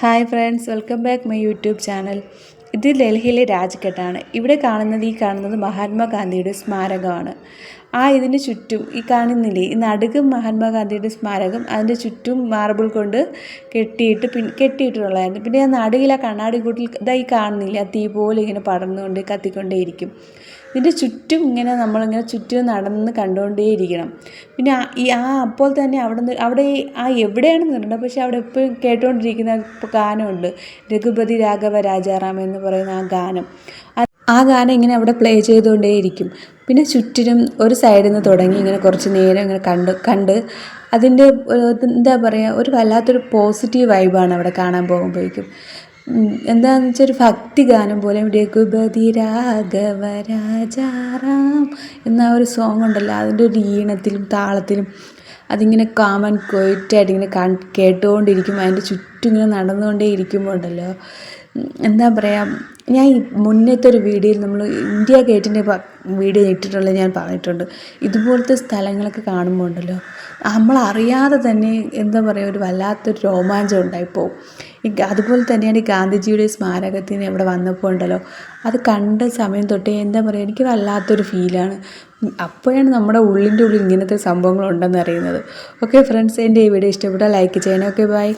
Hi friends, welcome back my YouTube channel. ഇത് ഡൽഹിയിലെ രാജ്ഘട്ടാണ്. ഇവിടെ കാണുന്നത് മഹാത്മാഗാന്ധിയുടെ സ്മാരകമാണ്. ഇതിന് ചുറ്റും കാണുന്നില്ലേ, ഈ നടുക്കും മഹാത്മാഗാന്ധിയുടെ സ്മാരകം, അതിൻ്റെ ചുറ്റും മാർബിൾ കൊണ്ട് കെട്ടിയിട്ടുള്ളതായിരുന്നു. പിന്നെ ആ നടുകിൽ ആ കണ്ണാടി കൂട്ടിൽ ഇതായി കാണുന്നില്ല, ആ തീ പോലെ ഇങ്ങനെ പടർന്നുകൊണ്ട് കത്തിക്കൊണ്ടേയിരിക്കും. ഇതിൻ്റെ ചുറ്റും നമ്മളിങ്ങനെ ചുറ്റും നടന്ന് കണ്ടുകൊണ്ടേയിരിക്കണം. പിന്നെ അപ്പോൾ തന്നെ അവിടെ എവിടെയാണെന്ന് പറഞ്ഞിട്ടുണ്ട്, പക്ഷേ അവിടെ എപ്പോഴും കേട്ടുകൊണ്ടിരിക്കുന്ന ഗാനമുണ്ട്, രഘുപതി രാഘവ രാജാറാം എന്ന് പറയുന്ന ആ ഗാനം. ആ ഗാനം ഇങ്ങനെ അവിടെ പ്ലേ ചെയ്തുകൊണ്ടേയിരിക്കും. പിന്നെ ചുറ്റിനും ഒരു സൈഡിൽ നിന്ന് തുടങ്ങി ഇങ്ങനെ കുറച്ച് നേരം ഇങ്ങനെ കണ്ട് അതിൻ്റെ എന്താ പറയുക, ഒരു വല്ലാത്തൊരു പോസിറ്റീവ് വൈബാണ് അവിടെ കാണാൻ പോകുമ്പോഴേക്കും. എന്താണെന്ന് വെച്ചാൽ ഒരു ഭക്തി ഗാനം പോലെ, രഘുപതി രാഘവ രാജാറാം എന്ന ഒരു സോങ് ഉണ്ടല്ലോ, അതിൻ്റെ ഒരു ഈണത്തിലും താളത്തിലും അതിങ്ങനെ കാമൻ ക്വയറ്റായിട്ട് ഇങ്ങനെ കേട്ടുകൊണ്ടിരിക്കും. അതിൻ്റെ ചുറ്റും ഇങ്ങനെ നടന്നുകൊണ്ടേ ഇരിക്കുമ്പോൾ ഉണ്ടല്ലോ, എന്താ പറയുക, ഞാൻ ഈ മുന്നത്തെ ഒരു വീഡിയോയിൽ നമ്മൾ ഇന്ത്യ ഗേറ്റിൻ്റെ വീഡിയോ ഇട്ടിട്ടുള്ളത് ഞാൻ പറഞ്ഞിട്ടുണ്ട്. ഇതുപോലത്തെ സ്ഥലങ്ങളൊക്കെ കാണുമ്പോൾ ഉണ്ടല്ലോ, നമ്മളറിയാതെ തന്നെ എന്താ പറയുക, ഒരു വല്ലാത്തൊരു രോമാഞ്ചം ഉണ്ടായിപ്പോവും. അതുപോലെ തന്നെയാണ് ഈ ഗാന്ധിജിയുടെ സ്മാരകത്തിന് ഇവിടെ വന്നപ്പോൾ ഉണ്ടല്ലോ, അത് കണ്ട സമയം തൊട്ടേ എന്താ പറയുക, എനിക്ക് വല്ലാത്തൊരു ഫീലാണ്. അപ്പോഴാണ് നമ്മുടെ ഉള്ളിൻ്റെ ഉള്ളിൽ ഇങ്ങനത്തെ സംഭവങ്ങളുണ്ടെന്ന് അറിയുന്നത്. ഓക്കെ ഫ്രണ്ട്സ്, എൻ്റെ ഈ വീഡിയോ ഇഷ്ടപ്പെട്ടാൽ ലൈക്ക് ചെയ്യണേ. Okay, by.